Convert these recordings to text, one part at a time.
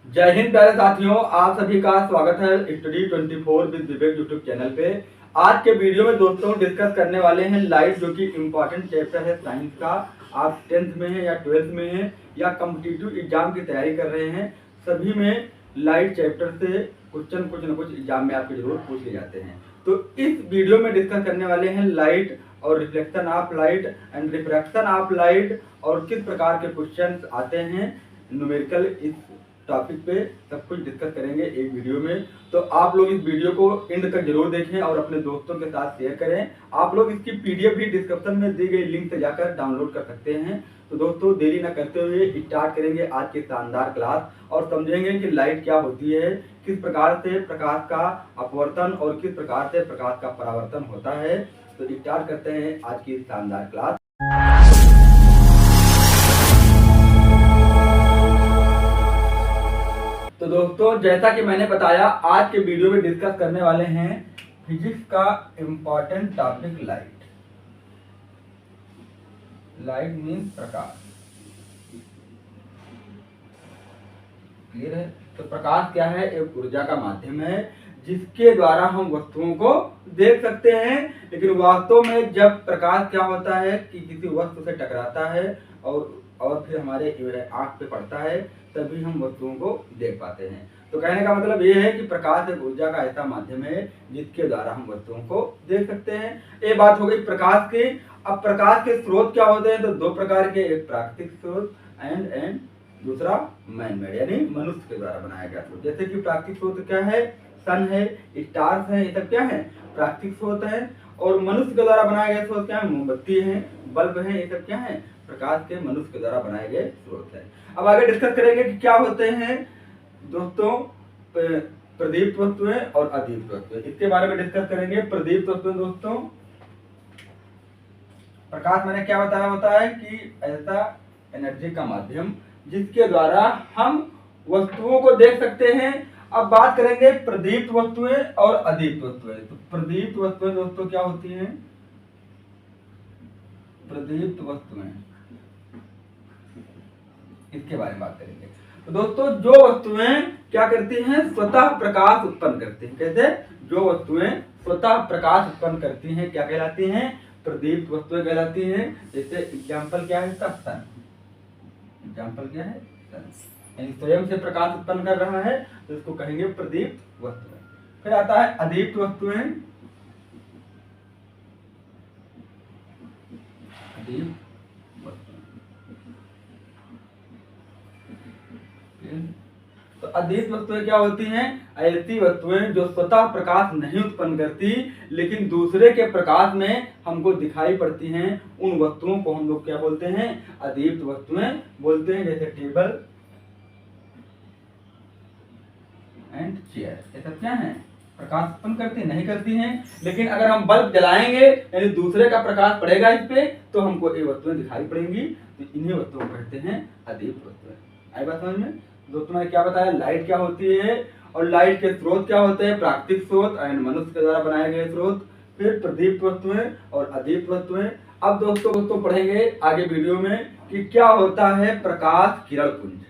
जय हिंद प्यारे साथियों, आप सभी का स्वागत है study 24 with Vivek YouTube channel पे। आज के वीडियो में दोस्तों डिस्कस करने वाले हैं लाइट, जो कि इम्पोर्टेंट चैप्टर है साइंस का। आप 10th में हैं या 12th में हैं या कॉम्पिटिटिव एग्जाम की तैयारी कर रहे हैं, सभी में लाइट चैप्टर से क्वेश्चन कुछ न कुछ एग्जाम में आपके जरूर पूछ ले जाते हैं। तो इस वीडियो में डिस्कस करने वाले हैं लाइट और reflection of light and refraction of light, और किस प्रकार के क्वेश्चन आते हैं न्यूमेरिकल। इस टॉपिक पे सब कुछ डिस्कस करेंगे एक वीडियो में। तो आप लोग इस वीडियो को एंड तक जरूर देखें और अपने दोस्तों के साथ शेयर करें। आप लोग इसकी पीडीएफ भी डिस्क्रिप्शन में दी गई लिंक से जाकर डाउनलोड कर सकते हैं। तो दोस्तों देरी न करते हुए स्टार्ट करेंगे आज की शानदार क्लास और समझेंगे कि लाइट क्या होती है, किस प्रकार से प्रकाश का अपवर्तन और किस प्रकार से प्रकाश का परावर्तन होता है। तो स्टार्ट करते हैं आज की शानदार क्लास। तो दोस्तों जैसा कि मैंने बताया, आज के वीडियो में डिस्कस करने वाले हैं फिजिक्स का important topic light. Light means प्रकाश, क्लियर है। तो प्रकाश क्या है? एक ऊर्जा का माध्यम है जिसके द्वारा हम वस्तुओं को देख सकते हैं। लेकिन वास्तव में जब प्रकाश क्या होता है कि किसी वस्तु से टकराता है और फिर हमारे आंख पे पड़ता है, तभी हम वस्तुओं को देख पाते हैं। तो कहने का मतलब ये है कि प्रकाश एक ऊर्जा का ऐसा माध्यम है जिसके द्वारा हम वस्तुओं को देख सकते हैं। ये बात हो गई प्रकाश की। अब प्रकाश के स्रोत क्या होते हैं? तो दो प्रकार के, एक प्राकृतिक स्रोत एंड दूसरा मैन मेड, यानी मनुष्य के द्वारा बनाया गया स्रोत। जैसे कि प्राकृतिक स्रोत क्या है? सन है, स्टार्स है, ये सब क्या है? प्राकृतिक स्रोत है। और मनुष्य के द्वारा बनाया गया स्रोत क्या है? मोमबत्ती है, बल्ब है, ये सब क्या है? प्रकाश के मनुष्य के द्वारा बनाए गए स्रोत है। अब आगे डिस्कस करेंगे कि क्या होते हैं दोस्तों प्रदीप्त वस्तुएं और अदीप्त वस्तुएं। इसके बारे में डिस्कस करेंगे। प्रदीप्त वस्तुएं दोस्तों, प्रकाश मैंने क्या बताया होता है कि ऐसा एनर्जी का माध्यम जिसके द्वारा हम वस्तुओं को देख सकते हैं। अब बात करेंगे प्रदीप्त वस्तुएं और अदीप्त वस्तुएं। तो प्रदीप्त वस्तुएं दोस्तों क्या होती हैं? प्रदीप्त वस्तुएं, इसके बारे में बात करेंगे। तो दोस्तों जो वस्तुएं क्या करती हैं? स्वतः प्रकाश उत्पन्न करती हैं। कैसे? जो वस्तुएं स्वतः प्रकाश उत्पन्न करती हैं क्या कहलाती हैं? प्रदीप्त वस्तुएं कहलाती हैं। जैसे एग्जाम्पल क्या है इसका? सन। एग्जाम्पल क्या है? सन, यानी स्वयं से प्रकाश उत्पन्न कर रहा है, तो इसको कहेंगे प्रदीप्त वस्तुएं। फिर आता है अदीप्त वस्तुएं। अदीप्त तो अदीप्त वस्तुएं क्या होती हैं? ऐसी वस्तुएं जो स्वतः प्रकाश नहीं उत्पन्न करती लेकिन दूसरे के प्रकाश में हमको दिखाई पड़ती हैं, उन वस्तुओं को हम लोग क्या बोलते हैं? अदीप्त वस्तुएं बोलते हैं। जैसे टेबल एंड चेयर, ये सब क्या है? प्रकाश उत्पन्न करती नहीं करती हैं, लेकिन अगर हम बल्ब जलाएंगे यानी दूसरे का प्रकाश पड़ेगा इस पे, तो हमको ये वस्तुएं दिखाई पड़ेंगी। तो इन्हीं वस्तुओं को कहते हैं अदीप्त वस्तुएं। आई बात समझ में? दोस्तों मैंने क्या बताया? लाइट क्या होती है और लाइट के स्रोत क्या होते हैं? प्राकृतिक स्रोत एंड मनुष्य के द्वारा बनाए गए स्रोत। फिर प्रदीप्त वस्तुएं और अदीप्त वस्तुएं। अब दोस्तों पढ़ेंगे आगे वीडियो में कि क्या होता है प्रकाश किरण पुंज।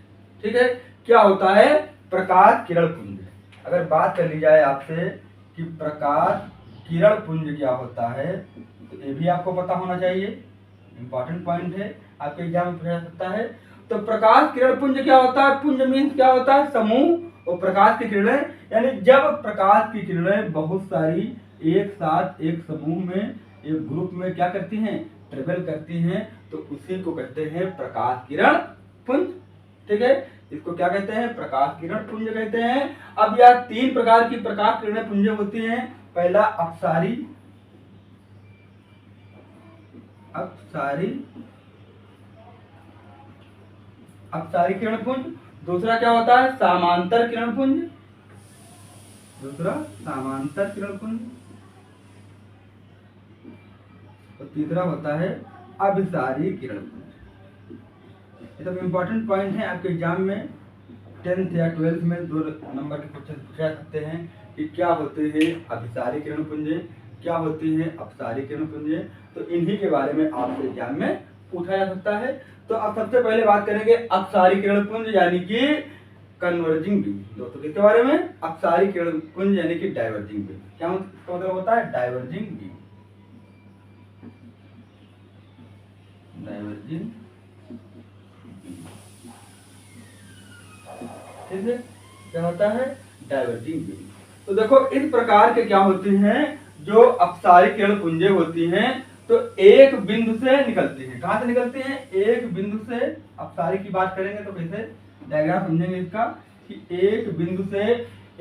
ठीक है, क्या होता है प्रकाश किरण पुंज। अगर बात कर ली जाए आपसे कि प्रकाश किरण पुंज क्या होता है, तो ये भी आपको पता होना चाहिए। इंपॉर्टेंट पॉइंट है, आपके एग्जाम में पूछा जा सकता है। तो प्रकाश किरण पुंज क्या होता है? पुंज मीन्स क्या होता है? समूह। और प्रकाश की किरणें, यानी जब प्रकाश की किरणें बहुत सारी एक साथ एक समूह में, एक ग्रुप में क्या करती हैं? ट्रेवल करती हैं, तो उसी को कहते हैं प्रकाश किरण पुंज। ठीक है, इसको क्या कहते हैं? प्रकाश किरण पुंज कहते हैं। अब यह तीन प्रकार की प्रकाश किरणें पुंज होती हैं। पहला अपसारी किरण पुंज। दूसरा क्या होता है? समांतर किरण पुंज। और तीसरा होता है अभिसारी किरण पुंज। ये सब इंपॉर्टेंट पॉइंट है आपके एग्जाम में 10th या 12th में 2 नंबर के क्वेश्चन पूछा सकते हैं कि क्या होते हैं अभिसारी किरण पुंज, क्या होती हैं अपसारी किरण पुंज। तो इन्हीं के बारे में आपके एग्जाम में पूछा जा सकता है। तो अब सबसे पहले बात करेंगे अपसारी किरण पुंज, यानी कि कन्वर्जिंग बीम। दोस्तों किसके बारे में? अपसारी किरण पुंज यानी कि डाइवर्जिंग बीम। क्या मतलब होता है? Diverging beam. डाइवर्जिंग, ठीक है, क्या होता है? Diverging beam. तो देखो इस प्रकार के क्या होते हैं, जो अपसारी किरण पुंजें होती हैं, तो एक बिंदु से निकलती हैं। कहां से निकलती हैं? एक बिंदु से। अपसारी की बात करेंगे तो कैसे डायग्राम समझेंगे इसका, कि एक बिंदु से,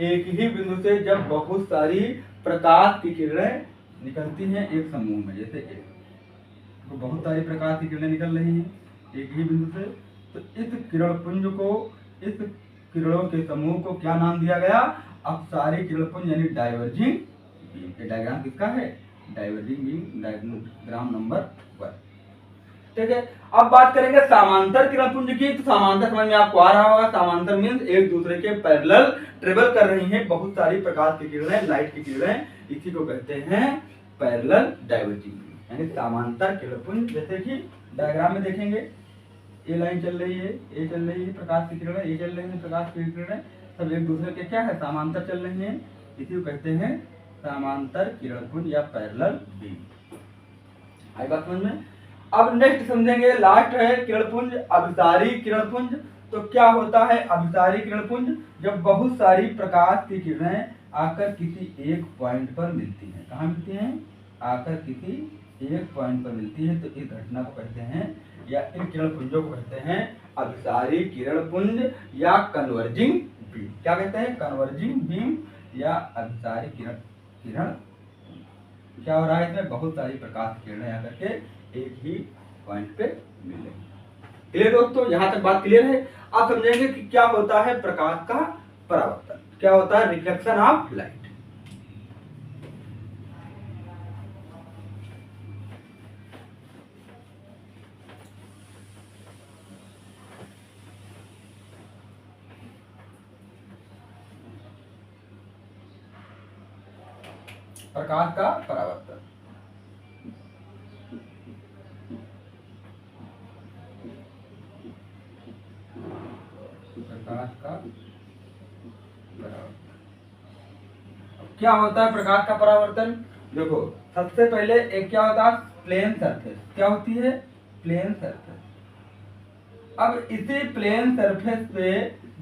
एक ही बिंदु से जब बहुत सारी प्रकाश की किरणें निकलती हैं एक समूह में, जैसे तो बहुत सारी प्रकाश की किरणें निकल रही हैं एक ही बिंदु से, तो इस किरण पुंज को, इस किरणों के समूह को क्या नाम दिया गया? अपसारी किरण पुंज यानी डाइवर्जिंग बीम। ये डायग्राम किसका है? Diverging beam, diagram number 1। ठीक है, अब बात करेंगे समांतर किरण पुंज की। तो समांतर समझ में आपको आ रहा होगा, समांतर मींस एक दूसरे के पैरेलल ट्रेवल कर रही हैं बहुत सारी प्रकाश की किरणें, लाइट की किरणें। इसी को कहते हैं पैरेलल डाइवर्जिंग बीम यानी समांतर किरण पुंज। जैसे कि डायग्राम में देखेंगे, ये लाइन चल रही है, ये चल रही है प्रकाश की किरणें, ये चल रही है प्रकाश की किरणें, सब एक दूसरे के क्या है? समांतर चल रही हैं। इसी को कहते हैं समांतर किरण पुंज या पैरेलल बीम। आई बात समझ में? अब नेक्स्ट समझेंगे, लास्ट है किरण पुंज, अभिसारी किरण पुंज। तो क्या होता है अभिसारी किरण पुंज? जब बहुत सारी प्रकाश की किरणें आकर किसी एक पॉइंट पर मिलती हैं। कहाँ मिलती हैं? आकर किसी एक पॉइंट पर मिलती है, तो इस घटना को कहते हैं, या इन किरण पुंजों को कहते हैं अभिसारी किरण पुंज या कन्वर्जिंग बीम। क्या कहते हैं? कन्वर्जिंग बीम या अभिसारी किरण। क्या हो रहा है इसमें? बहुत सारी प्रकाश की किरणें आकर के एक ही पॉइंट पे मिले। क्लियर दोस्तों? यहां तक बात क्लियर है। आप समझेंगे कि क्या होता है प्रकाश का परावर्तन, क्या होता है रिफ्लेक्शन ऑफ लाइट। प्रकाश का परावर्तन, प्रकाश का परावर्तन। क्या होता है प्रकाश का परावर्तन? देखो सबसे पहले एक क्या होता है? Plane surface. क्या होती है? Plane surface. अब इसी प्लेन सरफेस पे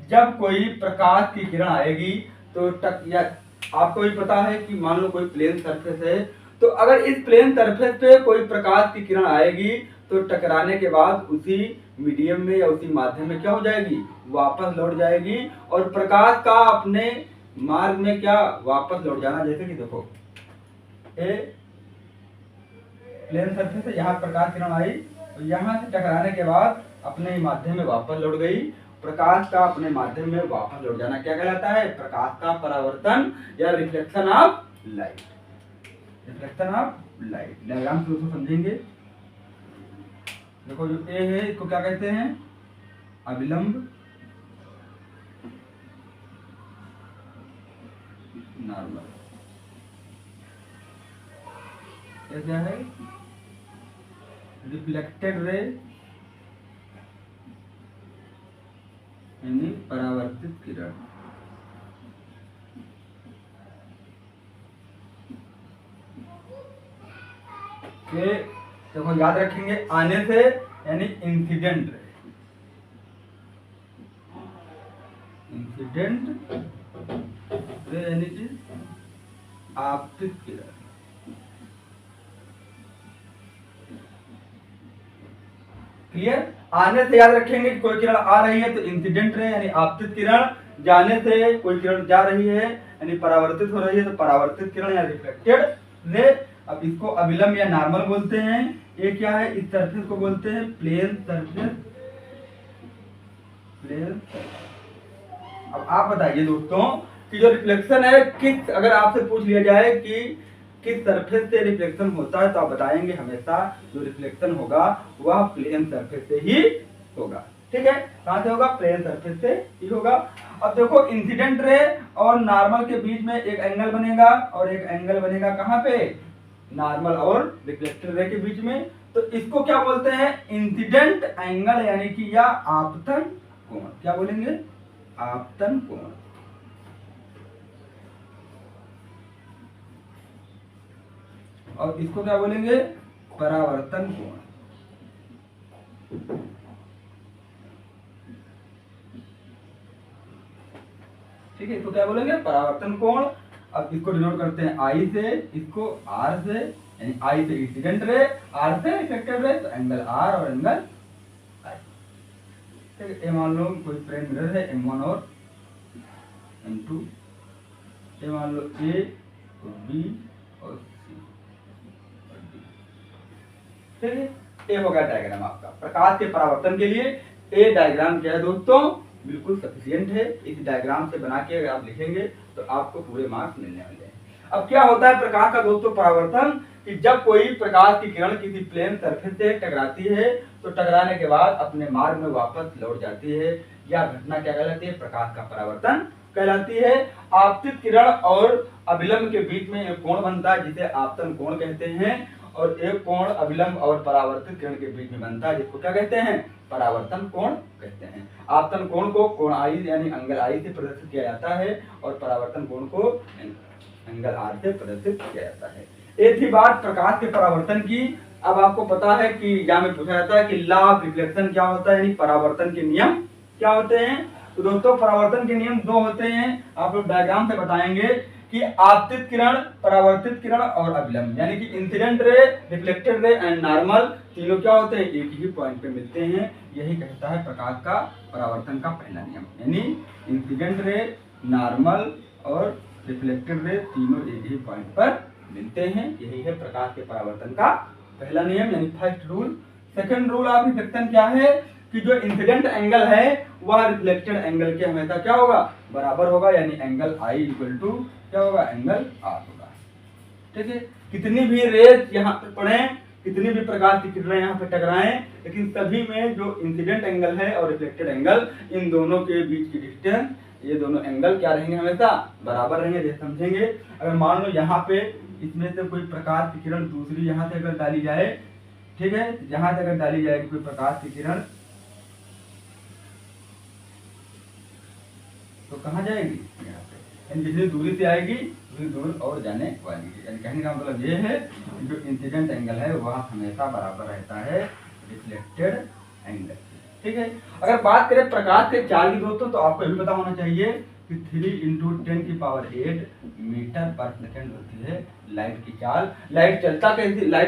जब कोई प्रकाश की किरण आएगी तो या आपको भी पता है कि मान लो कोई प्लेन सरफेस है, तो अगर इस प्लेन सरफेस पे कोई प्रकाश की किरण आएगी तो टकराने के बाद उसी मीडियम में या उसी माध्यम में क्या हो जाएगी? वापस लौट जाएगी। और प्रकाश का अपने मार्ग में क्या वापस लौट जाना। जैसे कि देखो ए प्लेन सरफेस है, यहाँ प्रकाश किरण आई तो यहाँ से टकराने के बाद अपने माध्यम में वापस लौट गई। प्रकाश का अपने माध्यम में वापस लौट जाना क्या कहलाता है? प्रकाश का परावर्तन या reflection of light. Reflection of light diagram से दोस्तों समझेंगे। देखो जो ए है इसको क्या कहते हैं? अविलंब, नॉर्मल। क्या है? रिफ्लेक्टेड रे यानी परावर्तित किरण। देखो याद रखेंगे, आने से यानी इंसिडेंट रे, इंसिडेंट रे यानी कि आपतित किरण। क्लियर? आने से याद रखेंगे कि कोई किरण आ रही है तो इंसिडेंट रे यानी आपतित किरण, जाने से कोई किरण जा रही है यानी परावर्तित हो रही है तो परावर्तित किरण या रिफ्लेक्टेड रे। अब इसको अविलंब या नॉर्मल बोलते हैं। ये क्या है? इस सरफेस को बोलते हैं प्लेन सरफेस, प्लेन। अब आप बताइए दोस्तों कि जो रिफ्लेक्शन है किस, अगर आपसे पूछ लिया जाए कि किस सरफेस से रिफ्लेक्शन होता है तो आप बताएंगे हमेशा जो रिफ्लेक्शन होगा वह प्लेन सरफेस से ही होगा। ठीक है? कहां से होगा? प्लेन सरफेस से ही होगा। अब देखो इंसिडेंट रे और नॉर्मल के बीच में एक एंगल बनेगा और एक एंगल बनेगा कहां पे? नॉर्मल और रिफ्लेक्टेड रे के बीच में। तो इसको क्या बोलते हैं? इंसिडेंट एंगल यानी कि या आपतन कोण। क्या बोलेंगे? आपतन कोण। और इसको क्या बोलेंगे? परावर्तन कोण। ठीक है, इसको क्या बोलेंगे? परावर्तन कोण। अब इसको डिनोट करते हैं आई से, इसको आर से, यानी आई से इंसिडेंट रे, आर से रिफ्लेक्टेड रे, तो एंगल आर और एंगल आई। ठीक है, ये मान लो कोई प्लेन मिरर है M1 और M2, ये मान लो A और B और C और D। ठीक है, ये हो गया डायग्राम आपका प्रकाश के परावर्तन के लिए। ये डायग्राम क्या है दोस्तों? बिल्कुल सफिशिएंट है। इस डायग्राम से बना के अगर आप लिखेंगे तो आपको पूरे मार्क्स मिलने वाले हैं। अब क्या होता है प्रकाश का दोस्तों परावर्तन, कि जब कोई प्रकाश की किरण किसी प्लेन सरफेस से टकराती है तो टकराने के बाद अपने मार्ग में वापस लौट जाती है, यह घटना क्या कहलाती है? प्रकाश का परावर्तन कहलाती है। आपतित किरण और अभिलंब के बीच में एक कोण बनता है जिसे आपतन कोण कहते हैं, और एक कोण अभिलंब और परावर्तित किरण के बीच में बनता है जिसको क्या कहते हैं? परावर्तन कोण कहते हैं। आपतन कोण को कोण आई यानी एंगल आई से प्रदर्शित किया जाता है और परावर्तन कोण को एंगल आर से प्रदर्शित किया जाता है। एक ही बात प्रकाश के परावर्तन की। अब आपको पता है कि एग्जाम में पूछा जाता है कि लॉ ऑफ रिफ्लेक्शन क्या होता है, यानी परावर्तन के नियम क्या होते हैं। तो दोस्तों परावर्तन के नियम दो होते हैं, आप लोग डायग्राम से बताएंगे कि आपतित किरण, परावर्तित किरण और अभिलंब, यानी कि incident ray, reflected ray and normal, तीनों क्या होते हैं? एक ही पॉइंट पे मिलते हैं। यही कहता है प्रकाश का परावर्तन का पहला नियम, यानी इंसिडेंट रे, नॉर्मल और रिफ्लेक्टेड रे तीनों एक ही पॉइंट पर मिलते हैं। यही है प्रकाश के परावर्तन का पहला नियम, यानी first rule. Second rule of reflection क्या है? कि जो इंसिडेंट एंगल है वह रिफ्लेक्टेड एंगल के हमेशा क्या होगा? बराबर होगा, यानी एंगल आई इक्वल टू क्या होगा? एंगल आर होगा। ठीक है, कितनी भी रेज यहाँ पे पड़े, कितनी भी प्रकाश की किरणें यहाँ पे टकराएं, लेकिन सभी में जो इंसिडेंट एंगल है और रिफ्लेक्टेड एंगल, इन दोनों के बीच की डिस्टेंस, ये दोनों एंगल क्या रहेंगे? हमेशा बराबर रहेंगे। जैसे समझेंगे, अगर मान लो यहाँ पे इसमें से कोई प्रकाश की किरण दूसरी यहाँ से अगर डाली जाए, ठीक है, यहाँ से अगर डाली जाएगी कोई प्रकाश की किरण, तो कहाँ जाएगी? यहाँ पे, यानी जितनी दूरी से आएगी उतनी दूर और जाने वाली है। यानी कहने का मतलब ये है कि जो इंसिडेंट एंगल है वह हमेशा बराबर रहता है रिफ्लेक्टेड एंगल। ठीक है, अगर बात करें प्रकाश के चाल की दोस्तों, तो आपको ये भी पता होना चाहिए कि 3 × 10⁸ मीटर पर सेकंड होती है लाइट की चाल। लाइट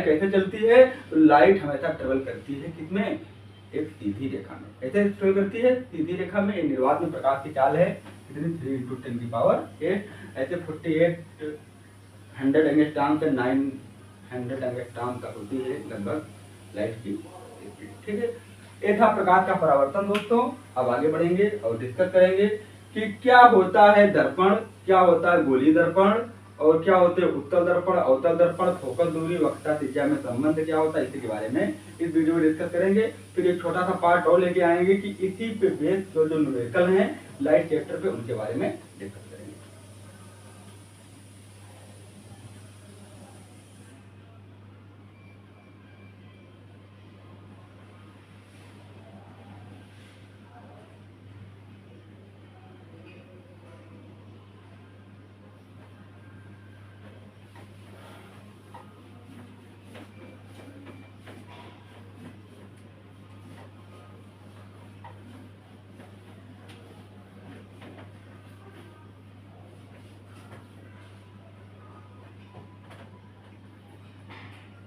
कैसे चलती है? तो लाइट हमेशा ट्रेवल करती है किसमें? एक सीधी रेखा में। कैसे ट्रेवल करती है? सीधी रेखा में। निर्वात में प्रकाश की चाल है कितनी? 3 × 10⁸। ऐसे 4800 एंगस्ट्रॉम से 900 एंगस्ट्रॉम तक होती है लगभग लाइट की स्पीड। ठीक है, ये था प्रकाश का परावर्तन दोस्तों। अब आगे बढ़ेंगे और डिस्कस करेंगे कि क्या होता है दर्पण, क्या होता है गोलीय दर्पण, और क्या होते हैं उत्तल दर्पण, अवतल दर्पण, फोकस दूरी, वक्रता त्रिज्या में संबंध क्या होता है, इसी के बारे में इस वीडियो में डिस्कस करेंगे। फिर एक छोटा सा पार्ट और लेके आएंगे कि इसी पे बेस जो न्यूमेरिकल हैं लाइट चैप्टर पे, उनके बारे में डिस्कस करेंगे।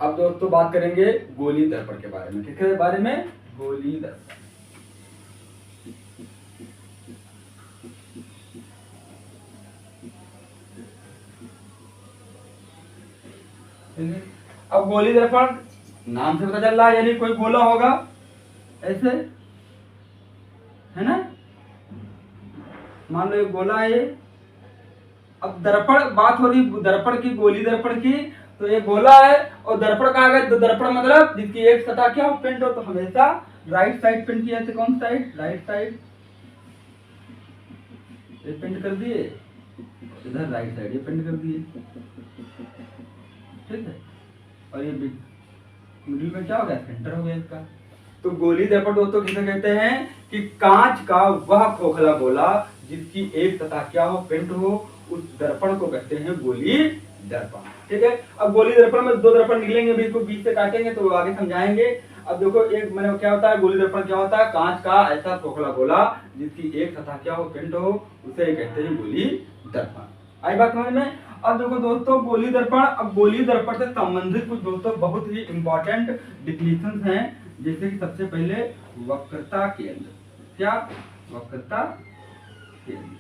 अब दोस्तों बात करेंगे गोलीय दर्पण के बारे में। किसके बारे में? गोलीय दर्पण। अब गोलीय दर्पण नाम से पता चल रहा है, यानी कोई गोला होगा ऐसे, है ना? मान लो एक गोला है। अब दर्पण, बात हो रही दर्पण की, गोलीय दर्पण की, तो ये गोला है और दर्पण कहा गया। तो दर्पण मतलब जिसकी एक सतह क्या हो? पेंट हो, तो हमेशा राइट साइड पेंट किया जाता है। कौन साइड? Right side. ये पेंट कर दिए, इधर राइट साइड ये पेंट कर दिए। ठीक है, और ये मिडिल में क्या हो गया? सेंटर हो गया इसका। तो गोली दर्पण दोस्तों किसे कहते हैं कि कांच का वह खोखला गोला जिसकी एक सतह क्या हो, पिंड हो, उस दर्पण को कहते हैं गोली दर्पण। ठीक है, अब गोली दर्पण में दो दर्पण निकलेंगे, भी इसको बीच से काटेंगे तो आगे समझाएंगे। अब देखो एक मैंने क्या होता है, गोली दर्पण क्या होता है, कांच का ऐसा खोखला गोला जिसकी एक सतह क्या हो, पिंड हो, उसे कहते हैं गोली दर्पण। आई बात समझ में। अब देखो दोस्तों गोली दर्पण, अब गोली दर्पण से संबंधित कुछ दोस्तों बहुत ही इंपॉर्टेंट डिफिनेशन हैं, जैसे कि सबसे पहले वक्रता केंद्र। क्या? वक्रता केंद्र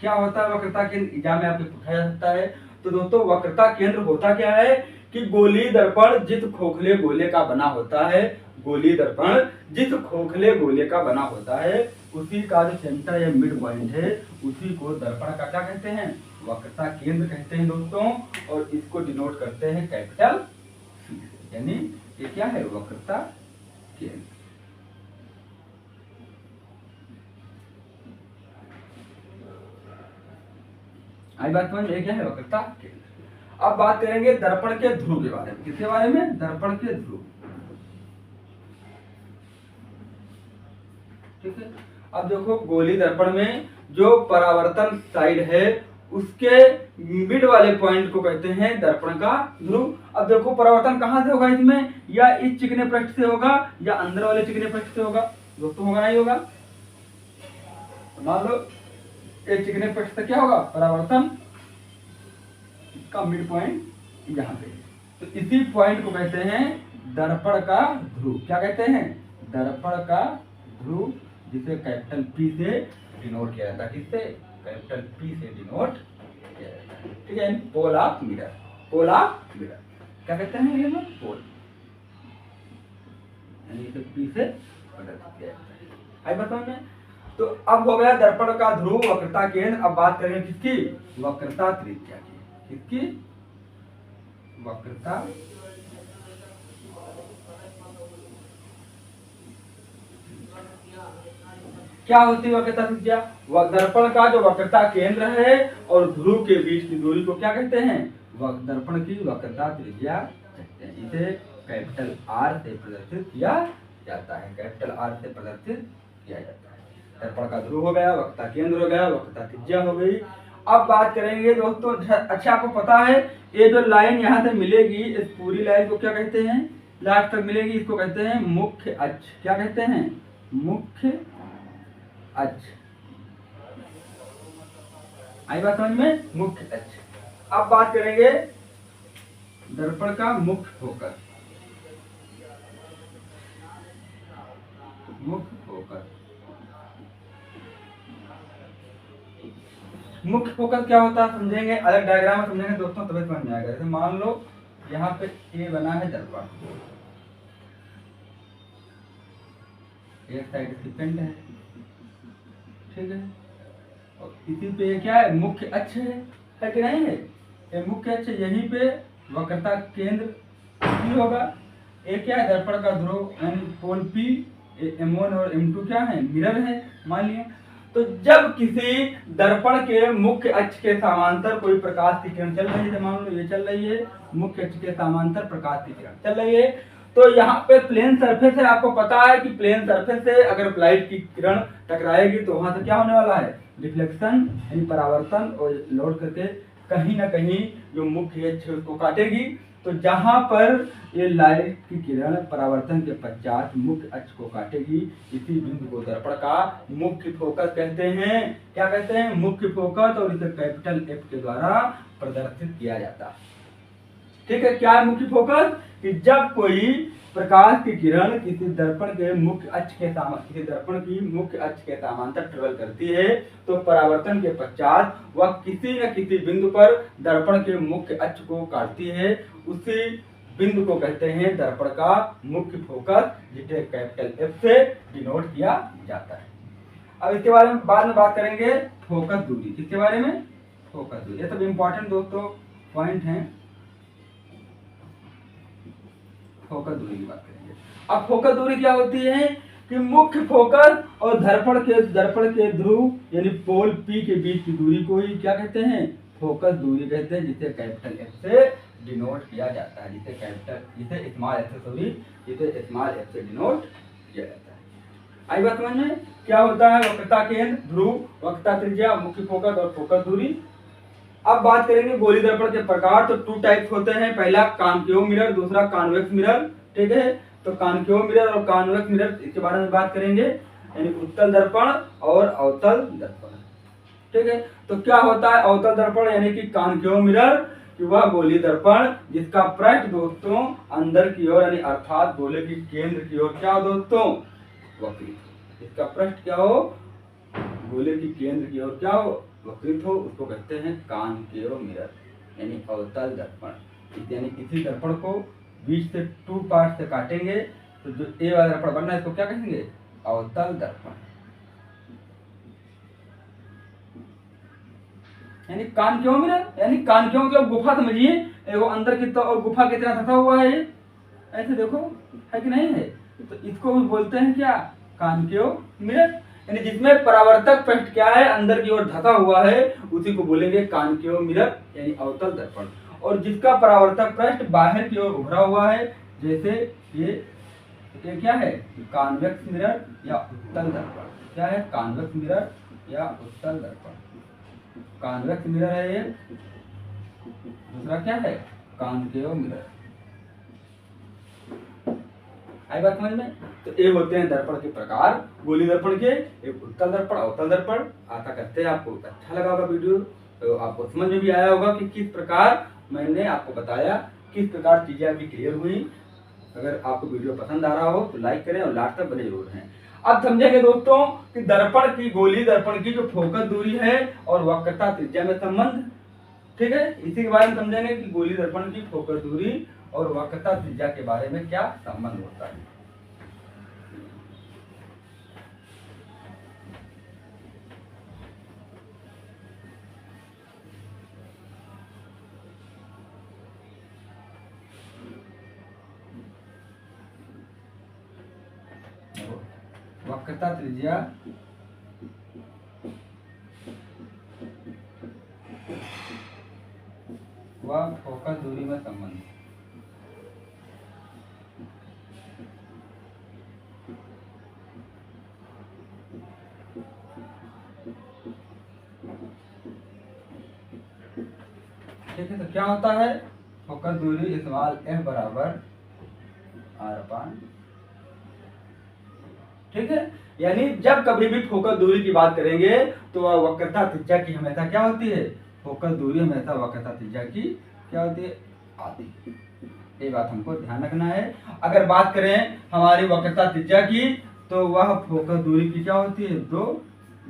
क्या होता है? वक्रता केंद्र एग्जाम में आपको पूछा जा सकता है। तो दोस्तों वक्रता केंद्र होता क्या है कि गोली दर्पण जिस खोखले गोले का बना होता है, गोली दर्पण जिस खोखले गोले का बना होता है, उसी का जो सेंटर या मिड पॉइंट है, उसी को दर्पण का क्या कहते हैं, वक्रता केंद्र कहते हैं दोस्तों। और इसको डिनोट करते हैं कैपिटल सी, यानी ये क्या है, वक्रता केंद्र। आई बात समझ में, क्या है वक्रता केंद्र। अब बात करेंगे दर्पण के ध्रुव के बारे में। किसके बारे में? दर्पण के ध्रुव। ठीक है, अब देखो गोली दर्पण में जो परावर्तन साइड है उसके मिड वाले पॉइंट को कहते हैं दर्पण का ध्रुव। अब देखो परावर्तन कहां से होगा इसमें, या इस चिकने पृष्ठ से होगा या अंदर वाले चिकने पृष्ठ से होगा दोस्तों, होगा नहीं होगा? मान लो एक चिकने पृष्ठ से क्या होगा, परावर्तन, इसका मिड पॉइंट यहाँ पे, तो इसी पॉइंट को कहते हैं दर्पण का ध्रुव। क्या कहते हैं? दर्पण का ध्रुव, जिसे कैपिटल पी से डिनोट किया जाता है। किससे? कैपिटल पी से डिनोट किया जाता है। ठीक है, pole of mirror. Pole of mirror क्या कहते हैं ये लोग? पोल, यानी इसे पी से प्रदर्शित किया जाता है। आई बताओ में। तो अब हो गया दर्पण का ध्रुव, वक्रता केंद्र। अब बात करेंगे किसकी? वक्रता त्रिज्या की। किसकी? वक्रता क्या होती है वक्रता त्रिज्या? दर्पण का जो वक्रता केंद्र है और ध्रुव के बीच की दूरी को क्या कहते हैं? दर्पण की वक्रता त्रिज्या कहते हैं। इसे कैपिटल आर से प्रदर्शित किया जाता है। कैपिटल आर से प्रदर्शित किया जाता है। दर्पण का ध्रुव हो गया, वक्रता केंद्र हो गया, वक्रता त्रिज्या हो गई। अब बात करेंगे दोस्तों, अच्छा आपको पता है ये जो लाइन यहाँ से मिलेगी, इस पूरी लाइन को क्या कहते हैं, लास्ट तक मिलेगी, इसको कहते हैं मुख्य अक्ष। क्या कहते हैं? मुख्य अक्ष। आई बात समझ में? मुख्य अक्ष। अब बात करेंगे दर्पण का मुख्य फोकस। मुख्य फोकस, मुख्य फोकस क्या होता है समझेंगे, अलग डायग्राम में समझेंगे दोस्तों, तभी समझ में आएगा। जैसे मान लो यहाँ पे ए बना है दर्पण, एक साइड इसकी पिंड है, ठीक है, और इसी पे क्या है, मुख्य अक्ष है कि नहीं है? ये मुख्य अक्ष, यहीं पे वक्रता केंद्र P होगा। एक क्या है, दर्पण का ध्रुव यानी पोल P, M1 और M2 क्या है, मिरर है मान लिया। तो जब किसी दर्पण के मुख्य अक्ष के समांतर कोई प्रकाश की किरण चल रही है, मान लो ये चल रही है, मुख्य अक्ष के समांतर प्रकाश की किरण चल रही है, तो यहाँ पे प्लेन सरफेस है। आपको पता है कि प्लेन सरफेस से अगर लाइट की किरण टकराएगी तो वहां से क्या होने वाला है, रिफ्लेक्शन यानी परावर्तन, और लौट करके कहीं ना कहीं जो मुख्य अक्ष उसको काटेगी। तो जहां पर ये लाइट की किरण परावर्तन के पश्चात मुख्य अक्ष को काटेगी, इसी बिंदु को दर्पण का मुख्य फोकस कहते हैं। क्या कहते हैं? मुख्य फोकस। और इसे कैपिटल F के द्वारा प्रदर्शित किया जाता है। ठीक है, क्या है मुख्य फोकस? कि जब कोई प्रकाश की किरण किसी दर्पण के मुख्य अक्ष के किसी दर्पण की मुख्य अक्ष के समांतर ट्रेवल करती है, तो परावर्तन के पश्चात वह किसी न किसी बिंदु पर दर्पण के मुख्य अक्ष को काटती है। उसी बिंदु को कहते हैं दर्पण का मुख्य फोकस, जिसे कैपिटल F से डिनोट किया जाता है। अब इसके बारे में बाद में बात करेंगे, फोकस दूरी। किसके बारे में? फोकस दूरी। ये सब इंपॉर्टेंट दोस्तों पॉइंट हैं। फोकस दूरी की बात करेंगे। अब फोकस दूरी क्या होती है कि मुख्य फोकस और दर्पण के ध्रुव यानी पोल P के बीच की दूरी को ही क्या कहते हैं? फोकस दूरी कहते हैं, जिसे कैपिटल F से डिनोट किया जाता है, जिसे स्मॉल एफ से डिनोट किया जाता है। आई बात समझ में? क्या होता है वक्रता केंद्र, ध्रुव, वक्रता त्रिज्या, मुख्य फोकस और फोकस दूरी। अब बात करेंगे गोली दर्पण के प्रकार। तो 2 टाइप्स होते हैं, पहला कॉनकेव मिरर, दूसरा कॉन्वेक्स मिरर। ठीक है, तो कॉनकेव मिरर और कॉन्वेक्स मिरर इसके बारे में बात करेंगे, यानी उत्तल दर्पण और अवतल दर्पण। ठीक है, तो क्या होता है अवतल दर्पण यानी कि कॉनकेव मिरर, वह गोली दर्पण जिसका पृष्ठ दोस्तों अंदर की ओर यानी अर्थात गोले की केंद्र की ओर क्या हो दोस्तों, वक्रित। इसका पृष्ठ क्या हो, गोले की केंद्र की ओर क्या हो, वक्रित हो, उसको कहते हैं कॉनकेव मिरर यानी अवतल दर्पण। यानी किसी दर्पण को बीच से 2 पार्ट से काटेंगे तो जो ए वाला दर्पण बनना है इसको क्या कहेंगे, अवतल दर्पण। यानी कॉनकेव मिरर, यानी कॉनकेव मतलब गुफा समझिए, वो अंदर की तो और गुफा की तरह धसा हुआ है, ऐसे देखो है कि नहीं है, तो इसको भी बोलते हैं क्या, कॉनकेव मिरर। यानी जिसमें परावर्तक पृष्ठ क्या है, अंदर की ओर धसा हुआ है, उसी को बोलेंगे कॉनकेव मिरर यानी अवतल दर्पण। और जिसका परावर्तक पृष्ठ बाहर की ओर उभरा हुआ है, जैसे ये क्या है, कॉन्वेक्स मिरर या उत्तल दर्पण। क्या है, कॉन्वेक्स मिरर या उत्तल दर्पण। कॉन्वेक्स मिरर है ये, दूसरा क्या है, कॉनकेव मिरर। आई बात समझ में? तो ये होते हैं दर्पण के प्रकार गोली दर्पण के, एक उत्तल दर्पण, अवतल दर्पण। आशा करते हैं आपको अच्छा लगा होगा वीडियो, तो आपको समझ में भी आया होगा कि किस प्रकार मैंने आपको बताया, किस प्रकार चीजें आपकी क्लियर हुई। अगर आपको वीडियो पसंद आ रहा हो तो लाइक करें और लास्ट तक बने जरूर हैं। अब समझेंगे दोस्तों कि दर्पण की, गोली दर्पण की जो फोकस दूरी है और वक्रता त्रिज्या में संबंध। ठीक है, इसी के बारे में समझेंगे कि गोली दर्पण की फोकस दूरी और वक्रता त्रिज्या के बारे में क्या संबंध होता है। वक्रता त्रिज्या व फोकस दूरी में संबंध। ठीक है, तो क्या होता है, फोकस दूरी स्मॉल f बराबर r/। ठीक है, यानी जब कभी भी फोकस दूरी की बात करेंगे तो वह वक्रता त्रिज्या की हमेशा क्या होती है, फोकस दूरी हमेशा वक्रता त्रिज्या की क्या होती है, आधी। ये बात हमको ध्यान रखना है। अगर बात करें हमारी वक्रता त्रिज्या की तो वह फोकस दूरी की क्या होती है, 2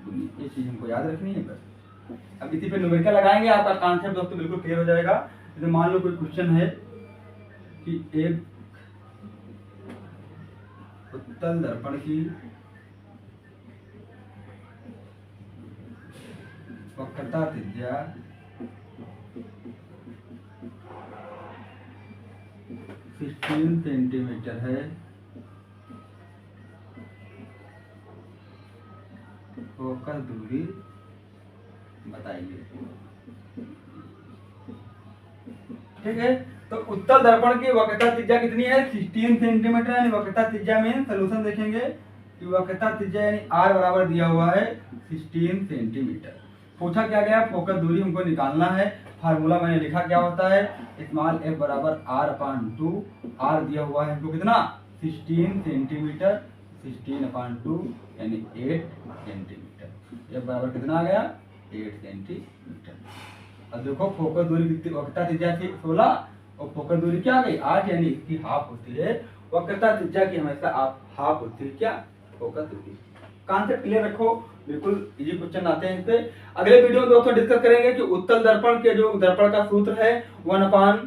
गुनी। ये चीज हमको याद रखनी है बस। अब इसी पे न्यूमेरिकल लगाएंगे, आपका कॉन्सेप्ट दोस्तों बिल्कुल क्लियर हो जाएगा। जैसे मान लो कोई क्वेश्चन है कि एक उत्तल दर्पण की वक्रता त्रिज्या 16 सेंटीमीटर है, फोकस दूरी बताइए। ठीक है, तो उत्तल दर्पण की वक्रता त्रिज्या कितनी है, 16 सेंटीमीटर। यानी वक्रता त्रिज्या में सॉल्यूशन देखेंगे कि वक्रता त्रिज्या यानी r बराबर दिया हुआ है 16 सेंटीमीटर। पूछा क्या गया, फोकस दूरी हमको निकालना है। फार्मूला मैंने लिखा, क्या होता है, स्मॉल f बराबर r/2। r दिया हुआ है हमको कितना, 16 सेंटीमीटर, 16/2 यानी 8 सेंटीमीटर। f बराबर कितना आ गया, 8 सेंटीमीटर। अब देखो फोकस दूरी कितनी, वक्रता त्रिज्या थी 16 और फोकस दूरी क्या आ गई 8, यानी इसकी हाफ होती है। वक्रता त्रिज्या की हमेशा आप हाफ होती है क्या, फोकस दूरी। कॉन्सेप्ट क्लियर रखो, बिल्कुल इजी क्वेश्चन आते हैं इस पे। अगले वीडियो में दोस्तों डिस्कस करेंगे कि उत्तल दर्पण के जो दर्पण का सूत्र है 1/f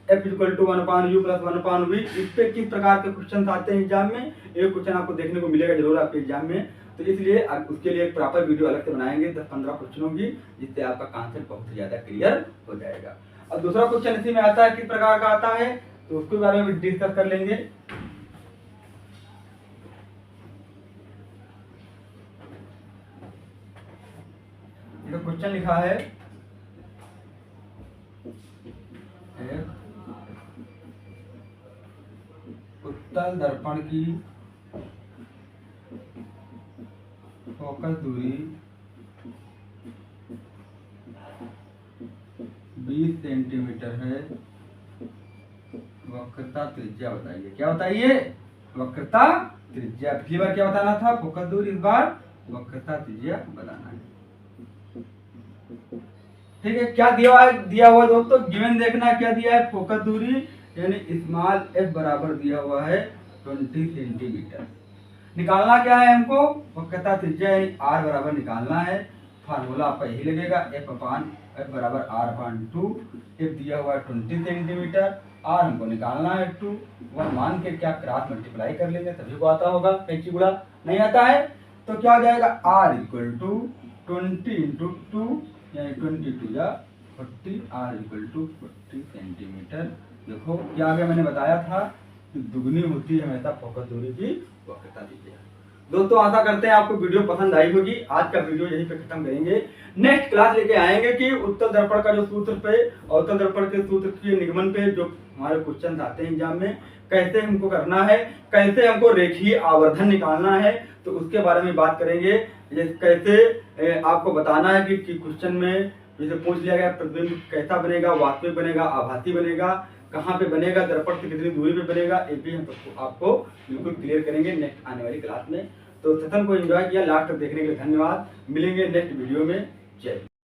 = 1/u + 1/v, इस पे किस प्रकार के क्वेश्चन आते हैं एग्जाम में। एक क्वेश्चन आपको देखने को मिलेगा जरूर आपके एग्जाम में, तो इसलिए उसके लिए एक प्रॉपर वीडियो अलग से बनाएंगे 10-15 क्वेश्चनों की, जिससे आपका कॉन्सेप्ट बहुत ज्यादा क्लियर हो जाएगा। और दूसरा क्वेश्चन इसी में आता है, किस प्रकार का आता है, तो उसके बारे में भी डिस्कस कर लेंगे। क्वेश्चन लिखा है उत्तल दर्पण की फोकस दूरी 20 सेंटीमीटर है, वक्रता त्रिज्या बताइए। क्या बताइए? वक्रता त्रिज्या। पिछली बार क्या बताना था? फोकस दूरी, इस बार वक्रता त्रिज्या बताना है। ठीक है, क्या दिया हुआ दोस्तों? गिवन देखना क्या दिया है? फोकस दूरी यानी स्मॉल f बराबर दिया हुआ है 20 सेंटीमीटर। निकालना क्या है हमको? वक्रता त्रिज्या यानी r बराबर निकालना है। फार्मूला आपका यही लगेगा, f बराबर r/2। f दिया हुआ है 20 सेंटीमीटर, r हमको निकालना है 2। 1 मान के क्या क्रॉस मल्टीप्लाई कर लेंगे, सभी को आता होगा। कैंची गुणा नहीं आता है तो क्या हो जाएगा? r इक्वल टू 20 इंटू 2 यानी 22 या 40, r इक्वल टू 40 सेंटीमीटर। देखो क्या आगे मैंने बताया था कि दुगनी होती है हमेशा फोकस दूरी की वक्रता त्रिज्या। दोस्तों आशा करते हैं आपको वीडियो पसंद आई होगी। आज का वीडियो यहीं पे खत्म करेंगे। नेक्स्ट क्लास लेके आएंगे कि उत्तल दर्पण का जो सूत्र पे, अवतल दर्पण के सूत्र के निगमन पे जो हमारे क्वेश्चन आते हैं एग्जाम में, कैसे हमको करना है, कैसे हमको रेखीय आवर्धन निकालना है, तो उसके बारे में बात करेंगे। कैसे आपको बताना है कि क्वेश्चन में जैसे पूछ लिया गया प्रतिबिंब कैसा बनेगा, वास्तविक बनेगा, आभासी बनेगा, कहाँ पे बनेगा, दर्पण से कितनी दूरी पे बनेगा, ये भी हम आपको बिल्कुल क्लियर करेंगे नेक्स्ट आने वाली क्लास में। तो सेशन को एंजॉय किया, लास्ट तक देखने के लिए धन्यवाद। मिलेंगे नेक्स्ट वीडियो में। जय हिंद।